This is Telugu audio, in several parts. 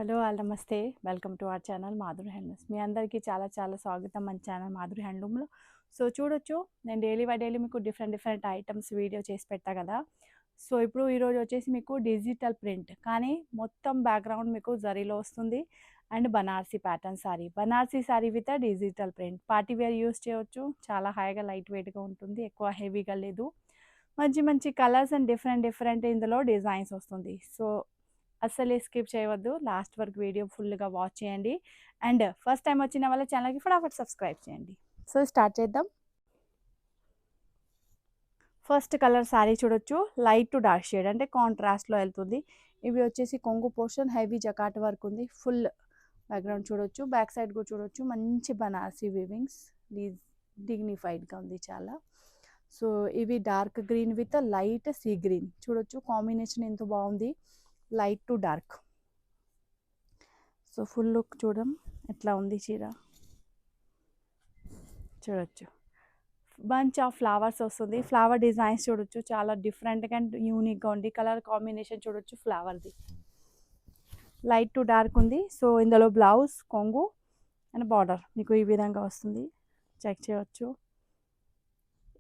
హలో ఆల్ నమస్తే. Welcome to our channel Madhuri handlooms. మీ అందరికీ చాలా చాలా స్వాగతం మన ఛానల్ మాధురి హ్యాండ్లూమ్‌లో. సో చూడొచ్చు నేను డైలీ బై డైలీ మీకు డిఫరెంట్ ఐటమ్స్ వీడియో చేసి పెడతా కదా! సో ఇప్పుడు ఈరోజు వచ్చేసి మీకు డిజిటల్ ప్రింట్ కానీ మొత్తం బ్యాక్‌గ్రౌండ్ మీకు జరీలో వస్తుంది. And Banarasi pattern sari. Banarasi sari with digital print. Party wear use చేయొచ్చు. చాలా హాయిగా లైట్ వెయిట్‌గా ఉంటుంది. ఎక్కువ హెవీగా లేదు. మంచి మంచి కలర్స్ అండ్ డిఫరెంట్ ఇందులో డిజైన్స్ వస్తుంది. సో అస్సలు స్కిప్ చేయవద్దు. లాస్ట్ వరకు వీడియో ఫుల్‌గా వాచ్ చేయండి. అండ్ ఫస్ట్ టైమ్ వచ్చిన వాళ్ళ ఛానల్‌కి ఫటాఫట్ సబ్స్క్రైబ్ చేయండి. సో స్టార్ట్ చేద్దాం. ఫస్ట్ కలర్ సారీ చూడొచ్చు. లైట్ టు డార్క్ షేడ్ అంటే కాంట్రాస్ట్‌లో వెళ్తుంది. ఇవి వచ్చేసి కొంగు పోర్షన్ హెవీ జకాట్ వర్క్ ఉంది. ఫుల్ బ్యాక్‌గ్రౌండ్ చూడొచ్చు. బ్యాక్ సైడ్ కూడా చూడొచ్చు. మంచి బనారసి వీవింగ్స్. డిగ్నిఫైడ్‌గా ఉంది చాలా. సో ఇవి dark green with light sea green చూడొచ్చు. కాంబినేషన్ ఎంతో బాగుంది. Light to dark. So full look చూడం ఎట్లా ఉంది చీర చూడొచ్చు. బంచ్ ఆఫ్ ఫ్లవర్స్ వస్తుంది. ఫ్లవర్ డిజైన్స్ చూడొచ్చు. చాలా డిఫరెంట్గా అండ్ యూనిక్గా ఉంది. కలర్ కాంబినేషన్ చూడొచ్చు ఫ్లవర్ది. లైట్ టు డార్క్ ఉంది. సో ఇందులో బ్లౌజ్ కొంగు అండ్ బార్డర్ మీకు ఈ విధంగా వస్తుంది. చెక్ చేయవచ్చు.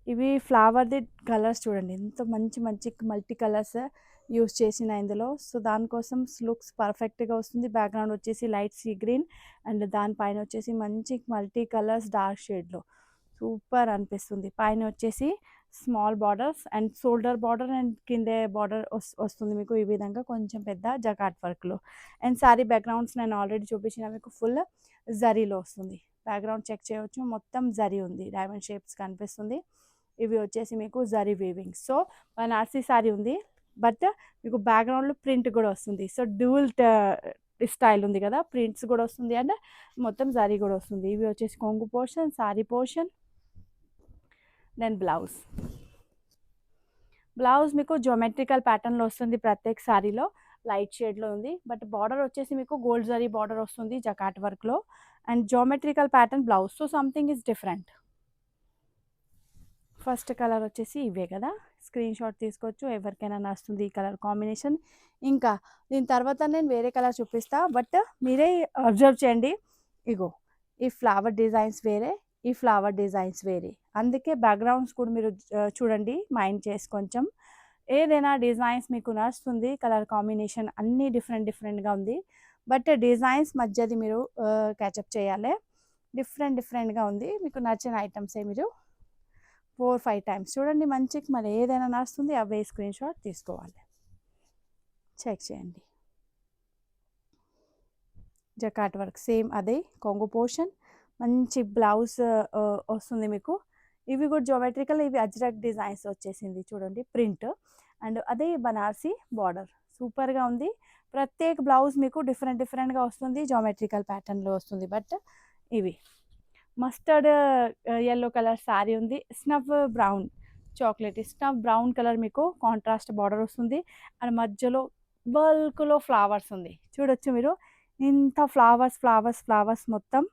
ఇవి ఫ్లవర్ది కలర్స్ చూడండి ఎంత మంచి మంచి మల్టీ కలర్స్ యూస్ చేసిన ఇందులో. సో దానికోసం లుక్స్ పర్ఫెక్ట్గా వస్తుంది. బ్యాక్గ్రౌండ్ వచ్చేసి లైట్ సీ గ్రీన్ అండ్ దానిపైన వచ్చేసి మంచి మల్టీ కలర్స్ డార్క్ షేడ్లో సూపర్ అనిపిస్తుంది. పైన వచ్చేసి small borders and shoulder border and కిందే బార్డర్ వస్తుంది మీకు ఈ విధంగా కొంచెం పెద్ద జకాట్ వర్క్లో. అండ్ సారీ బ్యాక్గ్రౌండ్స్ నేను ఆల్రెడీ చూపించిన మీకు ఫుల్ జరీలో వస్తుంది. బ్యాక్గ్రౌండ్ చెక్ చేయవచ్చు. మొత్తం జరీ ఉంది. డైమండ్ షేప్స్ కనిపిస్తుంది. ఇవి వచ్చేసి మీకు zari weaving. So Banarasi sorry ఉంది బట్ మీకు బ్యాక్గ్రౌండ్లో ప్రింట్ కూడా వస్తుంది. సో డ్యూల్ స్టైల్ ఉంది కదా, ప్రింట్స్ కూడా వస్తుంది అండ్ మొత్తం జరీ కూడా వస్తుంది. ఇవి వచ్చేసి కొంగు portion, sari portion, then blouse. Blouse మీకు జియోమెట్రికల్ ప్యాటర్న్లో వస్తుంది. ప్రత్యేక సారీలో లైట్ షేడ్లో ఉంది బట్ బార్డర్ వచ్చేసి మీకు గోల్డ్ జరీ బార్డర్ వస్తుంది జకాట్ వర్క్లో and geometrical pattern blouse. So something is different. First colour వచ్చేసి ఇవే కదా, స్క్రీన్ షాట్ తీసుకోవచ్చు. ఎవరికైనా నచ్చుతుంది ఈ కలర్ కాంబినేషన్. ఇంకా దీని తర్వాత నేను వేరే కలర్ చూపిస్తా బట్ మీరే అబ్జర్వ్ చేయండి. ఇగో ఈ ఫ్లవర్ డిజైన్స్ వేరే, ఈ ఫ్లవర్ డిజైన్స్ వేరే. అందుకే బ్యాక్గ్రౌండ్స్ కూడా మీరు చూడండి మైండ్ చేసి కొంచెం. ఏదైనా డిజైన్స్ మీకు నచ్చుతుంది. కలర్ కాంబినేషన్ అన్నీ డిఫరెంట్గా ఉంది బట్ డిజైన్స్ మధ్యది మీరు క్యాచప్ చేయాలి. డిఫరెంట్గా ఉంది. మీకు నచ్చిన ఐటమ్సే మీరు 4-5 టైమ్స్ చూడండి. మంచికి మరి ఏదైనా నడుస్తుంది అవే స్క్రీన్ షాట్ తీసుకోవాలి. చెక్ చేయండి. జకాట్ వర్క్ సేమ్ అదే కొంగు పోర్షన్. మంచి బ్లౌజ్ వస్తుంది మీకు. ఇవి కూడా జియోమెట్రికల్. ఇవి అజ్రక్ డిజైన్స్ వచ్చేసింది చూడండి ప్రింట్ అండ్ అదే బనారసి బార్డర్ సూపర్గా ఉంది. ప్రత్యేక బ్లౌజ్ మీకు డిఫరెంట్గా వస్తుంది. జియోమెట్రికల్ ప్యాటర్న్లో వస్తుంది బట్ ఇవి మస్టర్డ్ ఎల్లో కలర్ శారీ ఉంది. Snuff brown chocolate snuff brown colour మీకు కాంట్రాస్ట్ బార్డర్ వస్తుంది అండ్ మధ్యలో బల్క్లో ఫ్లవర్స్ ఉంది చూడొచ్చు మీరు. ఇంత ఫ్లవర్స్ మొత్తం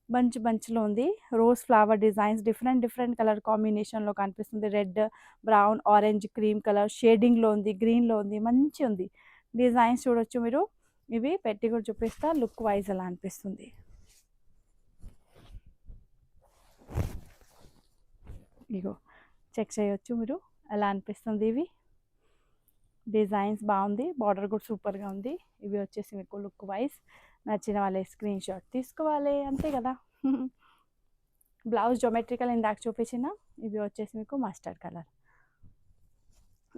బంచ్లో ఉంది. Rose flower designs different colour కాంబినేషన్లో కనిపిస్తుంది. Red, brown, orange, cream colour షేడింగ్లో ఉంది. గ్రీన్లో ఉంది. మంచి ఉంది డిజైన్స్ చూడొచ్చు మీరు. ఇవి పెట్టి కూడా చూపిస్తా లుక్ వైజ్ అలా అనిపిస్తుంది. ఇగో చెక్ చేయొచ్చు మీరు ఎలా అనిపిస్తుంది. ఇవి డిజైన్స్ బాగుంది. బార్డర్ కూడా సూపర్గా ఉంది. ఇవి వచ్చేసి మీకు లుక్ వైజ్ నచ్చిన వాళ్ళే స్క్రీన్ షాట్ తీసుకోవాలి అంతే కదా. బ్లౌజ్ జియోమెట్రికల్ ఇందాక చూపించిన. ఇవి వచ్చేసి మీకు మస్టర్డ్ కలర్.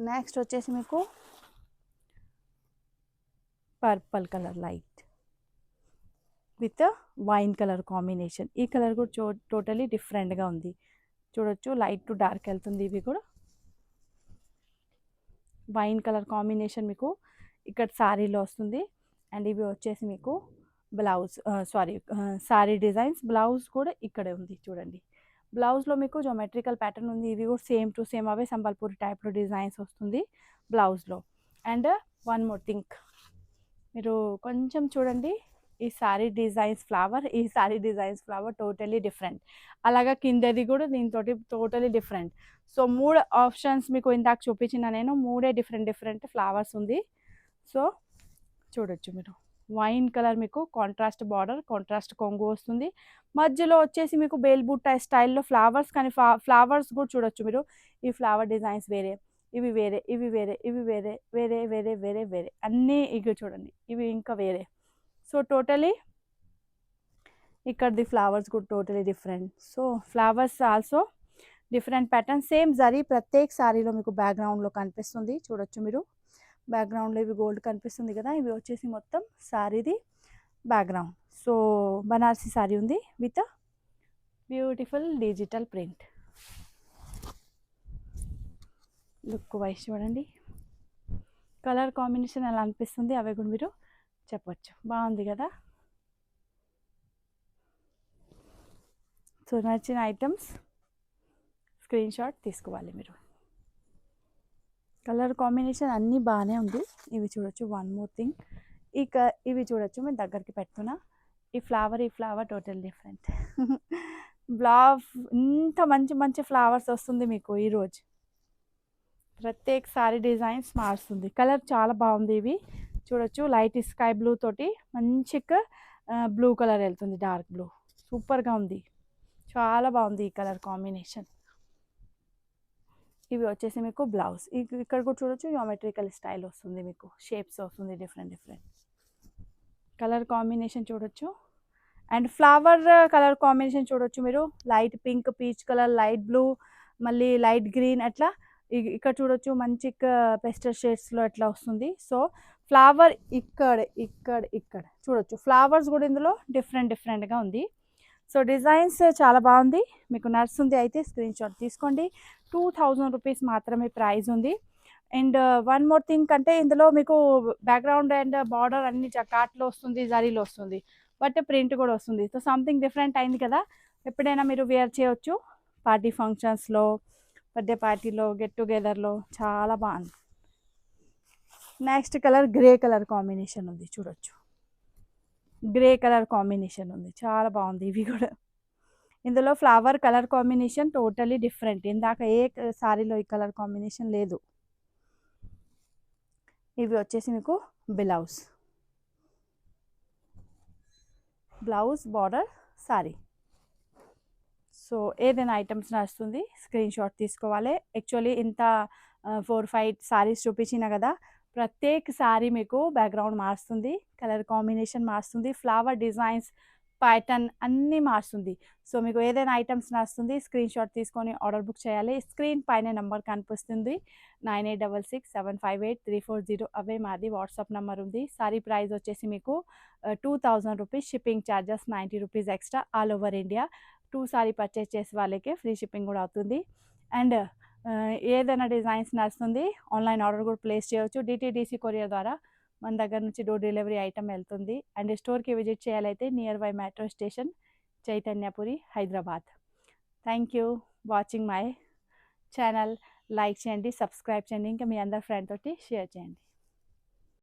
నెక్స్ట్ వచ్చేసి మీకు purple colour light with wine colour combination. ఈ కలర్ కూడా టోటలీ డిఫరెంట్గా ఉంది చూడొచ్చు. లైట్ టు డార్క్ వెళ్తుంది. ఇవి కూడా వైన్ కలర్ కాంబినేషన్ మీకు ఇక్కడ శారీలో వస్తుంది అండ్ ఇవి వచ్చేసి మీకు బ్లౌజ్ శారీ డిజైన్స్. బ్లౌజ్ కూడా ఇక్కడే ఉంది చూడండి. బ్లౌజ్లో మీకు జియోమెట్రికల్ ప్యాటర్న్ ఉంది. ఇవి కూడా సేమ్ టు సేమ్ అవే సంబల్పూరి టైప్లో డిజైన్స్ వస్తుంది బ్లౌజ్లో. అండ్ వన్ మోర్ థింగ్ మీరు కొంచెం చూడండి. ఈ sorry designs flower totally different. అలాగా కిందది కూడా దీంతో టోటలీ డిఫరెంట్. సో 3 ఆప్షన్స్ మీకు ఇందాక చూపించిన నేను. 3 డిఫరెంట్ ఫ్లవర్స్ ఉంది. సో చూడొచ్చు మీరు వైన్ కలర్ మీకు కాంట్రాస్ట్ బార్డర్, కాంట్రాస్ట్ కొంగు వస్తుంది. మధ్యలో వచ్చేసి మీకు బేల్ బూటా స్టైల్‌లో ఫ్లవర్స్, కానీ ఫ్లవర్స్ కూడా చూడొచ్చు మీరు. ఈ ఫ్లవర్ డిజైన్స్ వేరే, ఇవి వేరే, ఇవి వేరే, ఇవి వేరే, వేరే వేరే వేరే వేరే అన్నీ ఇగో చూడండి. ఇవి ఇంకా వేరే. సో టోటలీ ఇక్కడిది ఫ్లవర్స్ కూడా totally different. So flowers also different pattern. Same zari ప్రత్యేక శారీలో మీకు బ్యాక్గ్రౌండ్లో కనిపిస్తుంది చూడొచ్చు మీరు. బ్యాక్గ్రౌండ్లో ఇవి గోల్డ్ కనిపిస్తుంది కదా, ఇవి వచ్చేసి మొత్తం శారీది బ్యాక్గ్రౌండ్. సో బనారసి శారీ ఉంది with beautiful digital print. Look wise చూడండి, కలర్ కాంబినేషన్ ఎలా అనిపిస్తుంది అవి కూడా మీరు చెప్పొచ్చు. బాగుంది కదా. సో నచ్చిన ఐటమ్స్ స్క్రీన్ షాట్ తీసుకోవాలి మీరు. కలర్ కాంబినేషన్ అన్నీ బాగానే ఉంది. ఇవి చూడొచ్చు. వన్ మోర్ థింగ్, ఇక ఇవి చూడొచ్చు. మేము దగ్గరికి పెడుతున్నా. ఈ ఫ్లవర్ టోటల్ డిఫరెంట్. ఇంత మంచి మంచి ఫ్లవర్స్ వస్తుంది మీకు ఈరోజు. ప్రత్యేక సారీ డిజైన్స్ మారుస్తుంది. కలర్ చాలా బాగుంది. ఇవి చూడొచ్చు. లైట్ స్కై బ్లూ తోటి మంచిగా బ్లూ కలర్ వెళ్తుంది, డార్క్ బ్లూ. సూపర్గా ఉంది, చాలా బాగుంది ఈ కలర్ కాంబినేషన్. ఇవి వచ్చేసి మీకు బ్లౌజ్. ఇక్కడ కూడా చూడొచ్చు, జియోమెట్రికల్ స్టైల్ వస్తుంది మీకు, షేప్స్ వస్తుంది డిఫరెంట్ డిఫరెంట్. కలర్ కాంబినేషన్ చూడొచ్చు. అండ్ ఫ్లవర్ కలర్ కాంబినేషన్ చూడొచ్చు మీరు. Light pink, peach colour, light blue, మళ్ళీ లైట్ గ్రీన్ అట్లా. ఇక్కడ చూడొచ్చు మంచి పెస్టల్ షేడ్స్లో ఎట్లా వస్తుంది. సో ఫ్లవర్ ఇక్కడ చూడొచ్చు. ఫ్లవర్స్ కూడా ఇందులో డిఫరెంట్ డిఫరెంట్గా ఉంది. సో డిజైన్స్ చాలా బాగుంది. మీకు నచ్చుతుంది అయితే స్క్రీన్ షాట్ తీసుకోండి. 2000 రూపీస్ మాత్రమే ప్రైస్ ఉంది. అండ్ వన్ మోర్ థింగ్ అంటే ఇందులో మీకు బ్యాక్గ్రౌండ్ అండ్ బార్డర్ అన్ని జకాట్లో వస్తుంది, జరీలో వస్తుంది, బట్ ప్రింట్ కూడా వస్తుంది. సో సంథింగ్ డిఫరెంట్ అయింది కదా. ఎప్పుడైనా మీరు వేర్ చేయొచ్చు పార్టీ ఫంక్షన్స్లో, బర్త్డే పార్టీలో, గెట్ టుగెదర్లో. చాలా బాగుంది. Next colour grey colour combination ఉంది చూడొచ్చు. గ్రే కలర్ కాంబినేషన్ ఉంది, చాలా బాగుంది. ఇవి కూడా ఇందులో flower colour combination totally different. ఇందాక ఏ సారీలో ఈ కలర్ కాంబినేషన్ లేదు. ఇవి వచ్చేసి మీకు బ్లౌజ్ బార్డర్ సారీ. సో ఏదైనా ఐటమ్స్ నడుస్తుంది స్క్రీన్ షాట్ తీసుకోవాలి. యాక్చువల్లీ ఇంత 4-5 సారీస్ చూపించిన కదా, ప్రత్యేక సారీ మీకు బ్యాక్గ్రౌండ్ మారుస్తుంది, కలర్ కాంబినేషన్ మారుస్తుంది, ఫ్లవర్ డిజైన్స్ ప్యాటర్న్ అన్నీ మారుస్తుంది. సో మీకు ఏదైనా ఐటమ్స్ నడుస్తుంది స్క్రీన్ షాట్ తీసుకొని ఆర్డర్ బుక్ చేయాలి. స్క్రీన్ పైన నెంబర్ కనిపిస్తుంది 9866758340. అవే మాది వాట్సాప్ నెంబర్ ఉంది. సారీ ప్రైస్ వచ్చేసి మీకు 2000 rupees. Shipping charges 90 rupees extra all over India. 2 sorry purchase చేసే వాళ్ళకే ఫ్రీ షిప్పింగ్ కూడా అవుతుంది. అండ్ ఏదైనా డిజైన్స్ నడుస్తుంది ఆన్లైన్ ఆర్డర్ కూడా ప్లేస్ చేయవచ్చు. డిటీడీసీ కొరియర్ ద్వారా మన దగ్గర నుంచి డోర్ డెలివరీ ఐటమ్ వెళ్తుంది. అండ్ స్టోర్కి విజిట్ చేయాలైతే near by metro station, Chaitanyapuri, Hyderabad. Thank you watching my channel. Like చేయండి, సబ్స్క్రైబ్ చేయండి, ఇంకా మీ అందరి ఫ్రెండ్ తోటి షేర్ చేయండి.